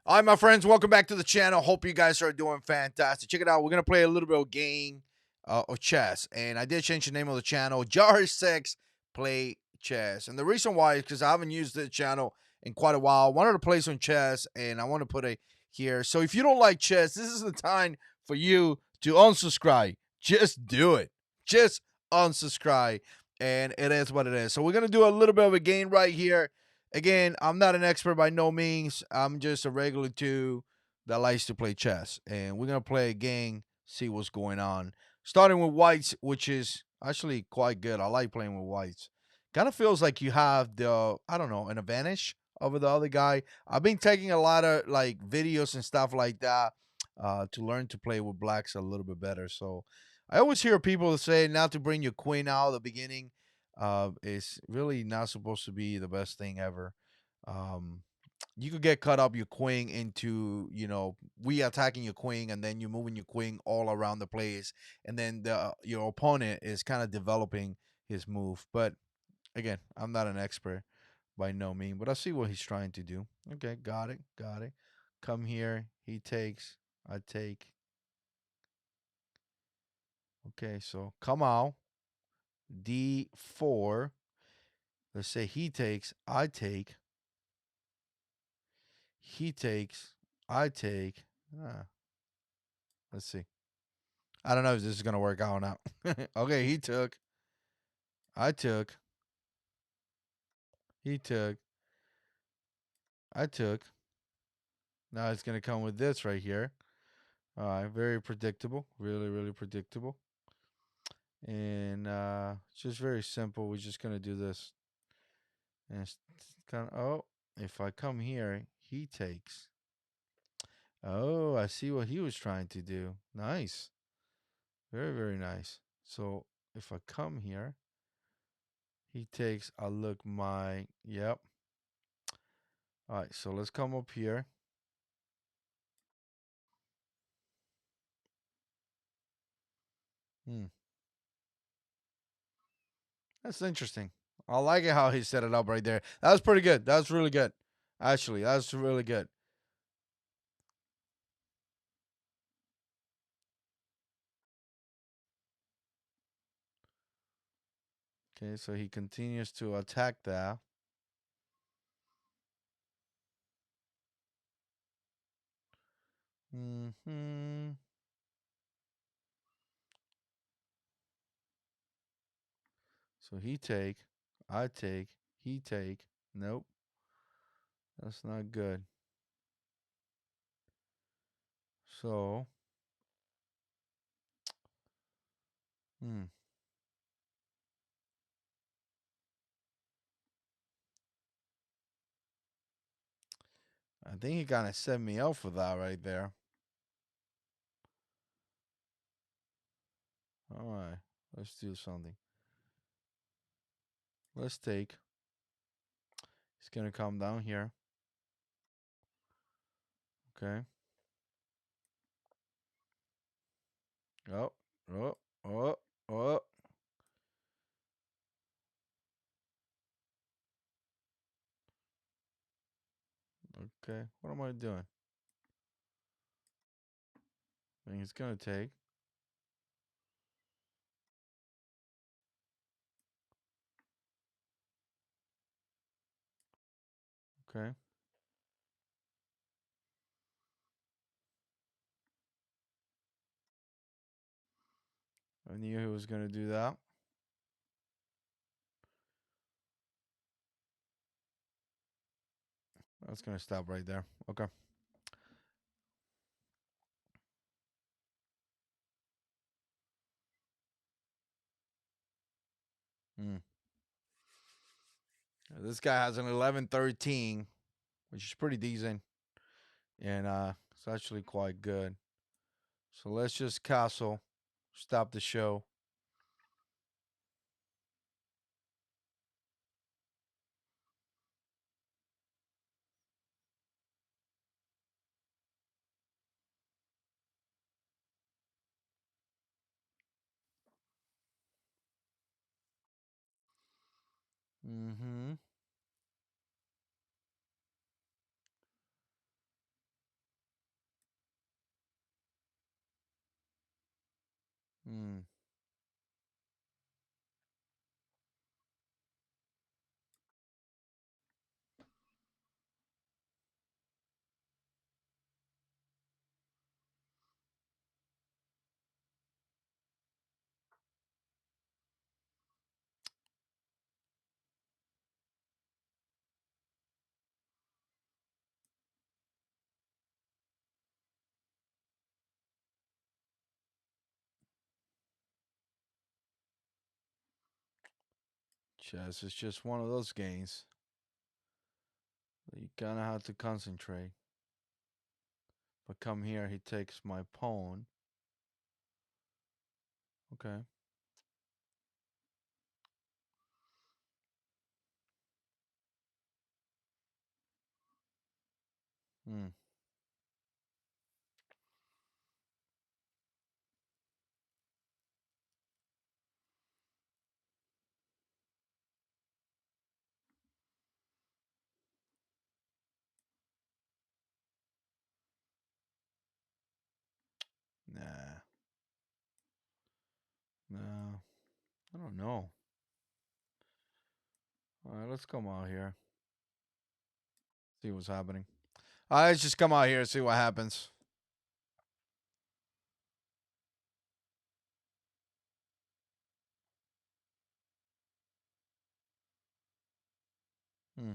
All right, my friends, welcome back to the channel. Hope you guys are doing fantastic. Check it out. We're going to play a little bit of game of chess. And I did change the name of the channel. Jar6 Play Chess. And the reason why is because I haven't used the channel in quite a while. I wanted to play some chess, and I want to put it here. So if you don't like chess, this is the time for you to unsubscribe. Just do it. Just unsubscribe. And it is what it is. So we're going to do a little bit of a game right here. Again, I'm not an expert by no means. I'm just a regular dude that likes to play chess. And we're going to play a game, see what's going on. Starting with whites, which is actually quite good. I like playing with whites. Kind of feels like you have I don't know, an advantage over the other guy. I've been taking a lot of like videos and stuff like that to learn to play with blacks a little bit better. So I always hear people say not to bring your queen out at the beginning is really not supposed to be the best thing ever. Um, you could get caught up your queen into we attacking your queen and then you moving your queen all around the place, and then your opponent is kind of developing his move. But again, I'm not an expert by no means, but I see what he's trying to do. Okay, got it, got it. Come here, he takes, I take. Okay, so come out d4. Let's say he takes, I take. He takes, I take. Ah, let's see. I don't know if this is gonna work out or not. Okay, he took, I took, he took, I took. Now it's gonna come with this right here. All right, very predictable, really, really predictable, and it's just very simple. We're just gonna do this, and it's kind of if I come here, he takes. Oh, I see what he was trying to do. Nice, very, very nice. So if I come here, he takes a look my yep. All right, so let's come up here. Hmm. That's interesting. I like it how he set it up right there. That was pretty good. That was really good. Actually, that was really good. Okay, so he continues to attack that. Hmm. So he take, I take, he take. Nope, that's not good. So, hmm. I think he kind of set me up for that right there. All right, let's do something. Let's take. He's gonna come down here. Okay. Oh, oh, oh, oh. Okay. What am I doing? I think it's gonna take. Okay. I knew he was gonna do that. That's gonna stop right there. Okay. Hmm. This guy has an 11-13, which is pretty decent, and it's actually quite good. So let's just castle, stop the show. Mm-hmm. Hmm. Chess is just one of those games that you kind of have to concentrate. But come here, he takes my pawn. Okay. Hmm. Nah. No. I don't know. All right, let's come out here. See what's happening. All right, let's just come out here and see what happens. Hmm.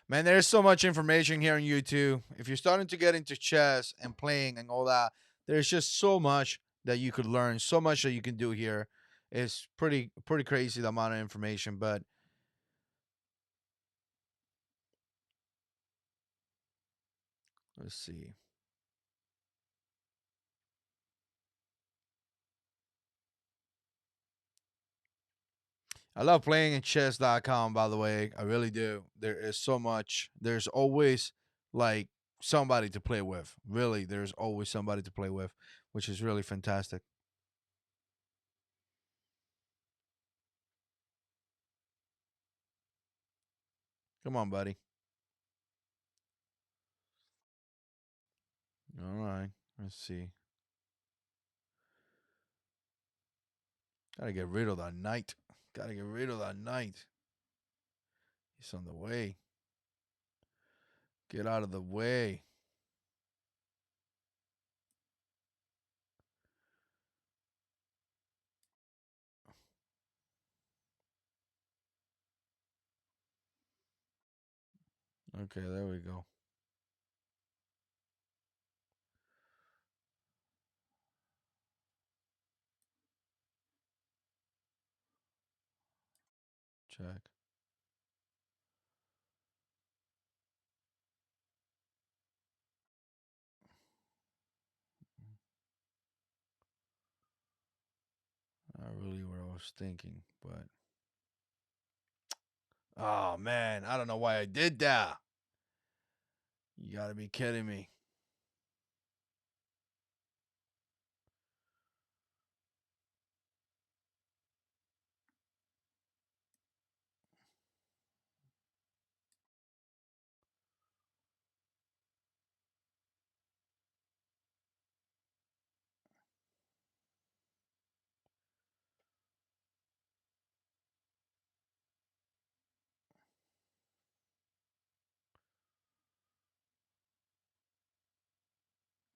Man, there's so much information here on YouTube. If you're starting to get into chess and playing and all that, there's just so much that you could learn, so much that you can do here. It's pretty crazy the amount of information, but let's see. I love playing in chess.com, by the way. I really do. There is so much. There's always like somebody to play with. Really, there's always somebody to play with, which is really fantastic. Come on, buddy. All right. Let's see. Gotta get rid of that knight. Gotta get rid of that knight. He's on the way. Get out of the way. Okay, there we go. Check. Not really what I was thinking, but oh man, I don't know why I did that. You gotta be kidding me.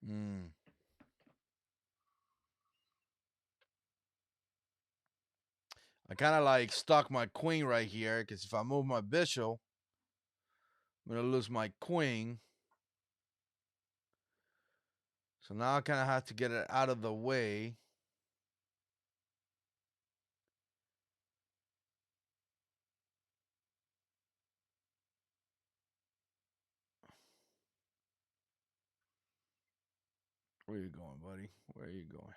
Mm. I kind of like stuck my queen right here because if I move my bishop, I'm gonna lose my queen. So now I kind of have to get it out of the way. Where you going, buddy? Where are you going?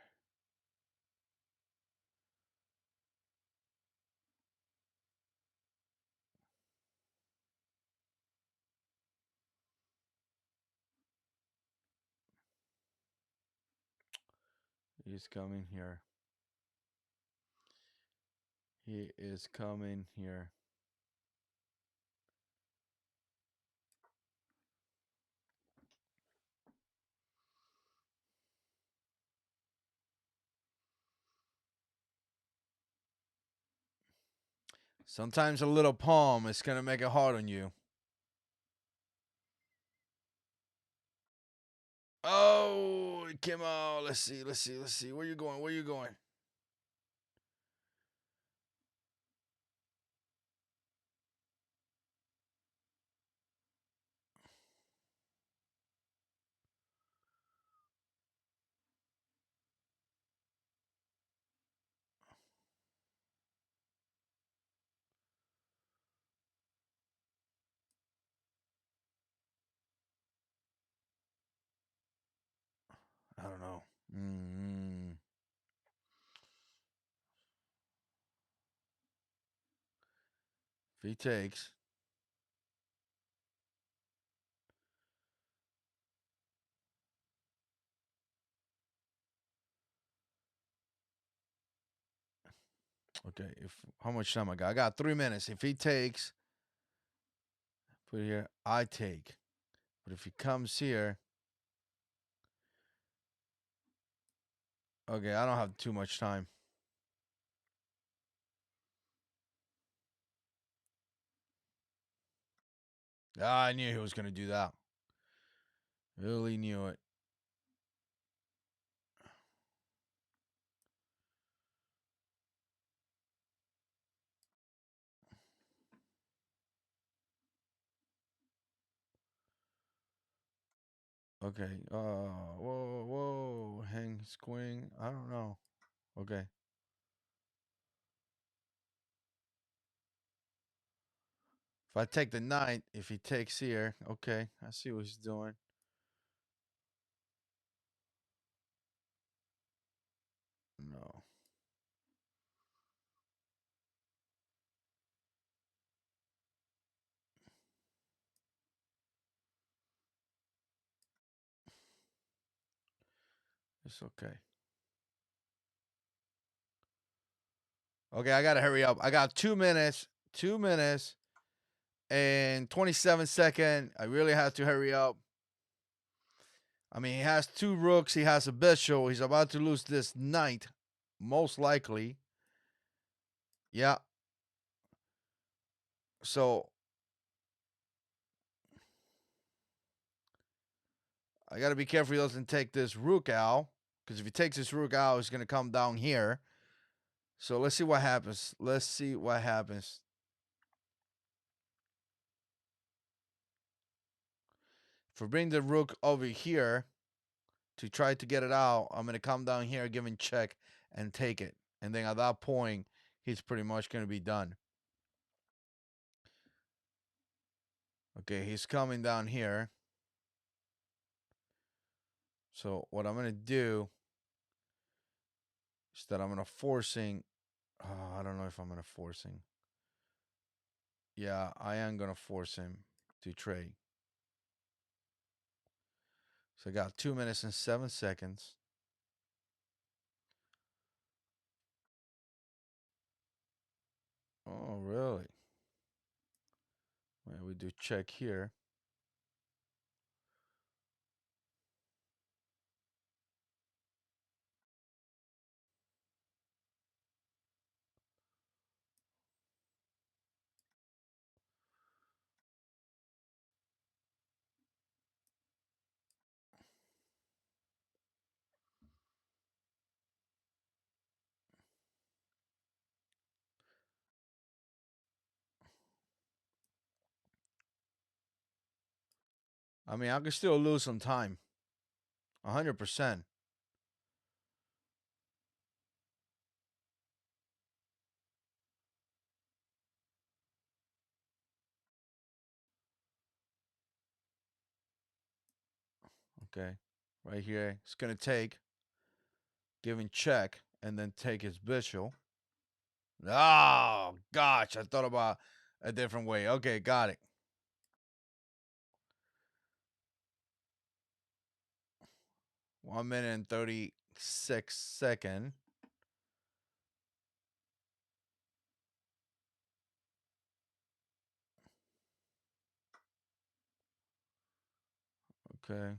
He's coming here. He is coming here. Sometimes a little palm is gonna make it hard on you. Oh, it came out. Let's see. Let's see. Let's see. Where you going? Where you going? I don't know. Mm-hmm. If he takes. Okay. If how much time I got? I got 3 minutes. If he takes, put it here. I take. But if he comes here, okay, I don't have too much time. Ah, I knew he was gonna do that. Really knew it. Okay. Whoa, whoa. Hang, squing. I don't know. Okay. If I take the knight, if he takes here, okay. I see what he's doing. No. It's okay. Okay, I gotta hurry up. I got 2 minutes. 2 minutes and 27 seconds. I really have to hurry up. I mean, he has two rooks. He has a bishop. He's about to lose this knight, most likely. Yeah. So I got to be careful he doesn't take this rook out. Because if he takes this rook out, he's going to come down here. So let's see what happens. Let's see what happens. If we bring the rook over here to try to get it out, I'm going to come down here, give him check, and take it. And then at that point, he's pretty much going to be done. Okay, he's coming down here. So what I'm going to do is that I'm going to forcing. I don't know if I'm going to forcing. Yeah, I am going to force him to trade. So I got 2 minutes and 7 seconds. Oh, really? Well, we do check here. I mean, I could still lose some time. 100%. Okay. Right here. It's going to take. Giving check. And then take his bishop. Oh, gosh. I thought about a different way. Okay, got it. 1 minute and 30 6 second. Okay.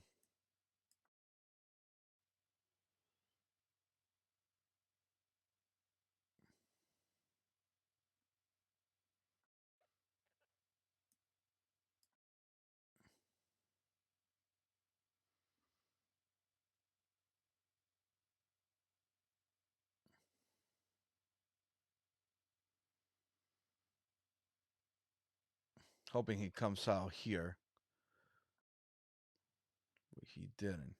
Hoping he comes out here. But he didn't.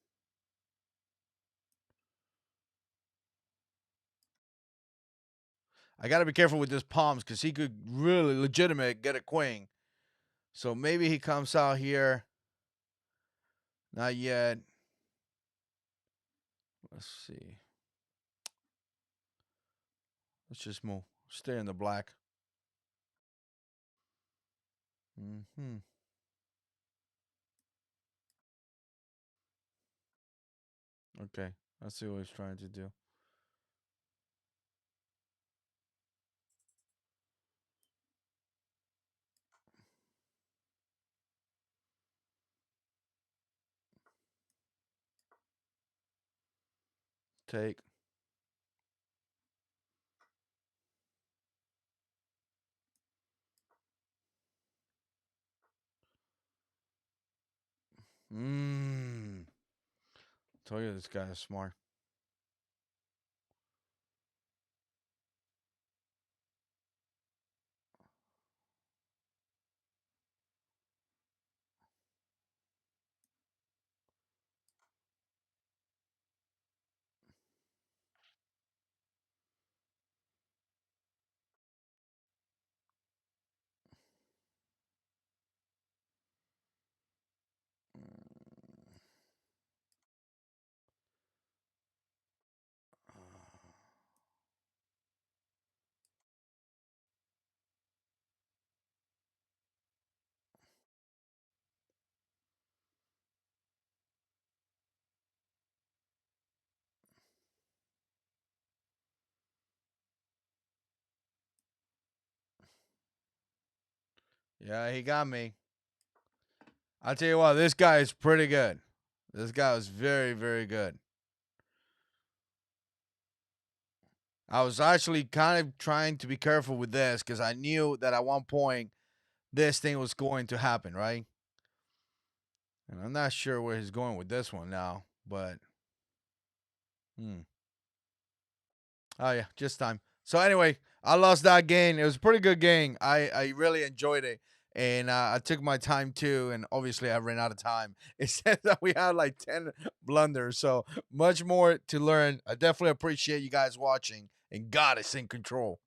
I got to be careful with his palms because he could really legitimate get a queen. So maybe he comes out here. Not yet. Let's see. Let's just move. Stay in the black. Hmm. Okay. I see what he's trying to do. Take. Mmm. Told you this guy is smart. Yeah, he got me. I'll tell you what, this guy is pretty good. This guy was very, very good. I was actually kind of trying to be careful with this because I knew that at one point this thing was going to happen, right? And I'm not sure where he's going with this one now, but hmm. Oh yeah, just time. So anyway, I lost that game. It was a pretty good game. I really enjoyed it, and I took my time too. And obviously, I ran out of time. It said that we had like 10 blunders, so much more to learn. I definitely appreciate you guys watching. And God is in control.